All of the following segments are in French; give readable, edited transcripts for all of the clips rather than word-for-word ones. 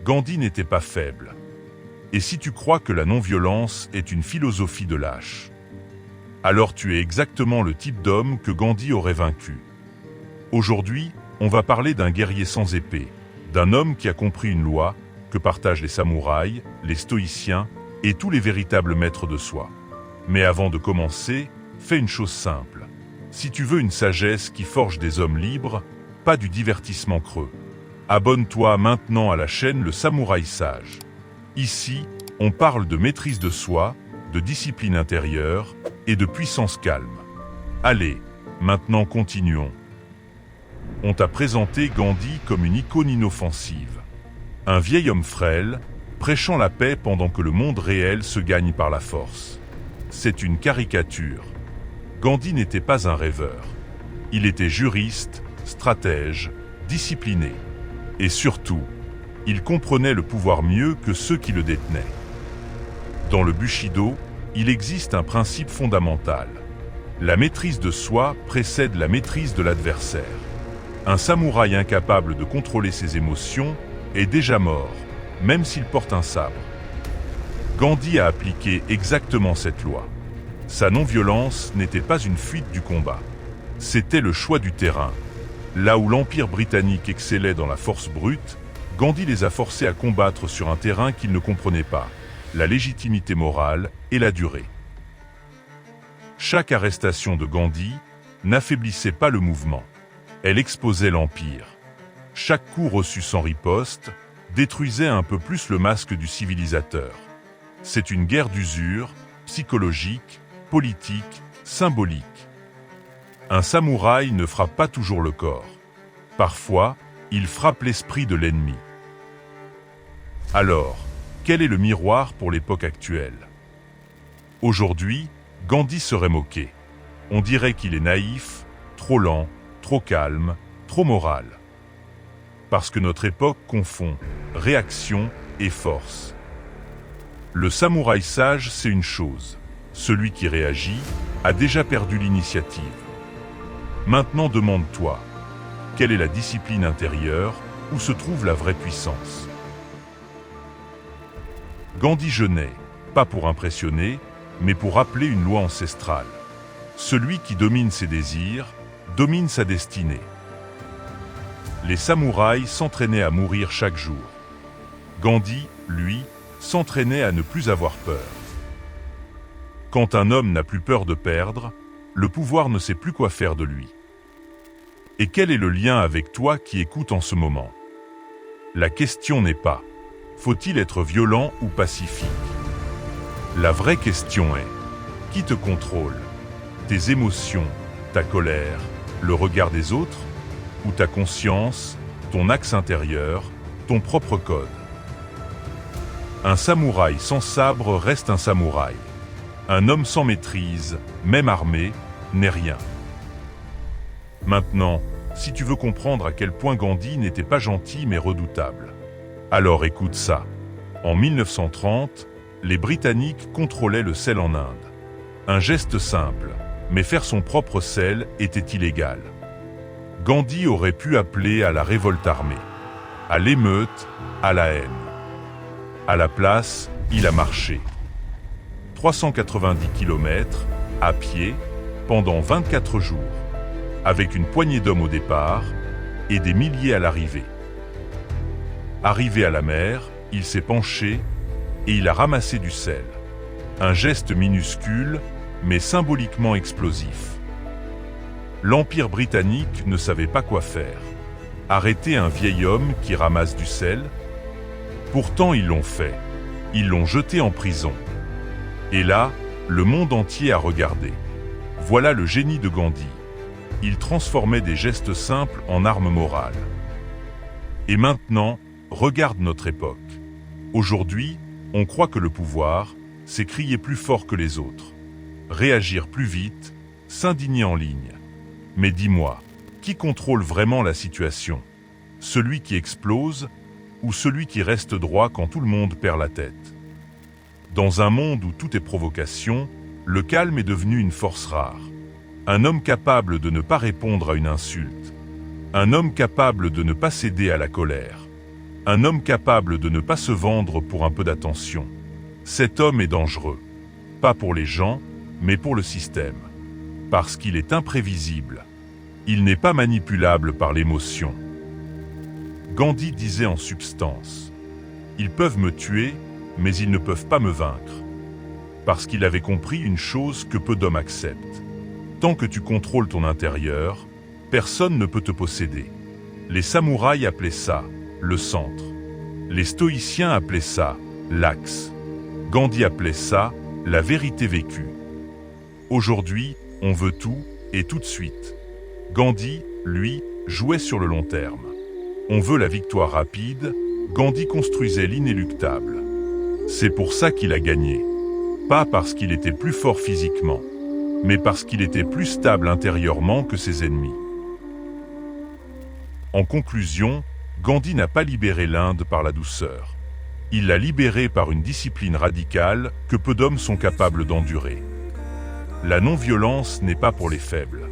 Gandhi n'était pas faible. Et si tu crois que la non-violence est une philosophie de lâche, alors tu es exactement le type d'homme que Gandhi aurait vaincu. Aujourd'hui, on va parler d'un guerrier sans épée, d'un homme qui a compris une loi que partagent les samouraïs, les stoïciens et tous les véritables maîtres de soi. Mais avant de commencer, fais une chose simple. Si tu veux une sagesse qui forge des hommes libres, pas du divertissement creux, abonne-toi maintenant à la chaîne Le Samouraï Sage. Ici, on parle de maîtrise de soi, de discipline intérieure et de puissance calme. Allez, maintenant continuons. On t'a présenté Gandhi comme une icône inoffensive. Un vieil homme frêle, prêchant la paix pendant que le monde réel se gagne par la force. C'est une caricature. Gandhi n'était pas un rêveur. Il était juriste, stratège, discipliné. Et surtout, il comprenait le pouvoir mieux que ceux qui le détenaient. Dans le Bushido, il existe un principe fondamental. La maîtrise de soi précède la maîtrise de l'adversaire. Un samouraï incapable de contrôler ses émotions est déjà mort, même s'il porte un sabre. Gandhi a appliqué exactement cette loi. Sa non-violence n'était pas une fuite du combat. C'était le choix du terrain. Là où l'Empire britannique excellait dans la force brute, Gandhi les a forcés à combattre sur un terrain qu'ils ne comprenaient pas, la légitimité morale et la durée. Chaque arrestation de Gandhi n'affaiblissait pas le mouvement. Elle exposait l'Empire. Chaque coup reçu sans riposte détruisait un peu plus le masque du civilisateur. C'est une guerre d'usure, psychologique, politique, symbolique. Un samouraï ne frappe pas toujours le corps. Parfois, il frappe l'esprit de l'ennemi. Alors, quel est le miroir pour l'époque actuelle? Aujourd'hui, Gandhi serait moqué. On dirait qu'il est naïf, trop lent, trop calme, trop moral. Parce que notre époque confond réaction et force. Le samouraï sage, c'est une chose. Celui qui réagit a déjà perdu l'initiative. Maintenant demande-toi, quelle est la discipline intérieure, où se trouve la vraie puissance? Gandhi jeûnait, pas pour impressionner, mais pour rappeler une loi ancestrale. Celui qui domine ses désirs, domine sa destinée. Les samouraïs s'entraînaient à mourir chaque jour. Gandhi, lui, s'entraînait à ne plus avoir peur. Quand un homme n'a plus peur de perdre, le pouvoir ne sait plus quoi faire de lui. Et quel est le lien avec toi qui écoutes en ce moment? La question n'est pas « faut-il être violent ou pacifique ?» La vraie question est « qui te contrôle? Tes émotions, ta colère, le regard des autres? Ou ta conscience, ton axe intérieur, ton propre code? » Un samouraï sans sabre reste un samouraï. Un homme sans maîtrise, même armé, n'est rien. Maintenant, si tu veux comprendre à quel point Gandhi n'était pas gentil mais redoutable, alors écoute ça. En 1930, les Britanniques contrôlaient le sel en Inde. Un geste simple, mais faire son propre sel était illégal. Gandhi aurait pu appeler à la révolte armée, à l'émeute, à la haine. À la place, il a marché. 390 km, à pied, pendant 24 jours, avec une poignée d'hommes au départ et des milliers à l'arrivée. Arrivé à la mer, il s'est penché et il a ramassé du sel. Un geste minuscule, mais symboliquement explosif. L'Empire britannique ne savait pas quoi faire. Arrêter un vieil homme qui ramasse du sel? Pourtant ils l'ont fait. Ils l'ont jeté en prison. Et là, le monde entier a regardé. Voilà le génie de Gandhi. Il transformait des gestes simples en armes morales. Et maintenant, regarde notre époque. Aujourd'hui, on croit que le pouvoir, c'est crier plus fort que les autres, réagir plus vite, s'indigner en ligne. Mais dis-moi, qui contrôle vraiment la situation? Celui qui explose ou celui qui reste droit quand tout le monde perd la tête? Dans un monde où tout est provocation, le calme est devenu une force rare. Un homme capable de ne pas répondre à une insulte. Un homme capable de ne pas céder à la colère. Un homme capable de ne pas se vendre pour un peu d'attention. Cet homme est dangereux. Pas pour les gens, mais pour le système. Parce qu'il est imprévisible. Il n'est pas manipulable par l'émotion. Gandhi disait en substance, « Ils peuvent me tuer, mais ils ne peuvent pas me vaincre. » Parce qu'il avait compris une chose que peu d'hommes acceptent. Tant que tu contrôles ton intérieur, personne ne peut te posséder. Les samouraïs appelaient ça le centre. Les stoïciens appelaient ça l'axe. Gandhi appelait ça la vérité vécue. Aujourd'hui, on veut tout et tout de suite. Gandhi, lui, jouait sur le long terme. On veut la victoire rapide, Gandhi construisait l'inéluctable. C'est pour ça qu'il a gagné. Pas parce qu'il était plus fort physiquement, mais parce qu'il était plus stable intérieurement que ses ennemis. En conclusion, Gandhi n'a pas libéré l'Inde par la douceur. Il l'a libérée par une discipline radicale que peu d'hommes sont capables d'endurer. La non-violence n'est pas pour les faibles.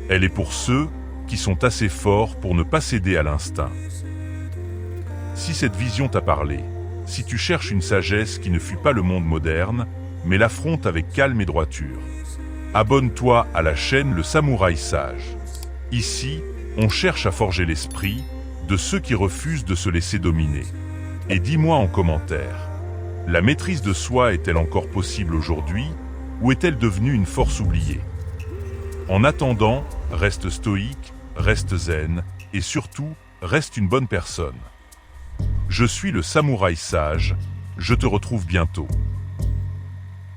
Elle est pour ceux qui sont assez forts pour ne pas céder à l'instinct. Si cette vision t'a parlé, si tu cherches une sagesse qui ne fuit pas le monde moderne, mais l'affronte avec calme et droiture, abonne-toi à la chaîne Le Samouraï Sage. Ici, on cherche à forger l'esprit de ceux qui refusent de se laisser dominer. Et dis-moi en commentaire, la maîtrise de soi est-elle encore possible aujourd'hui ou est-elle devenue une force oubliée? En attendant, reste stoïque, reste zen et surtout, reste une bonne personne. Je suis le Samouraï Sage, je te retrouve bientôt.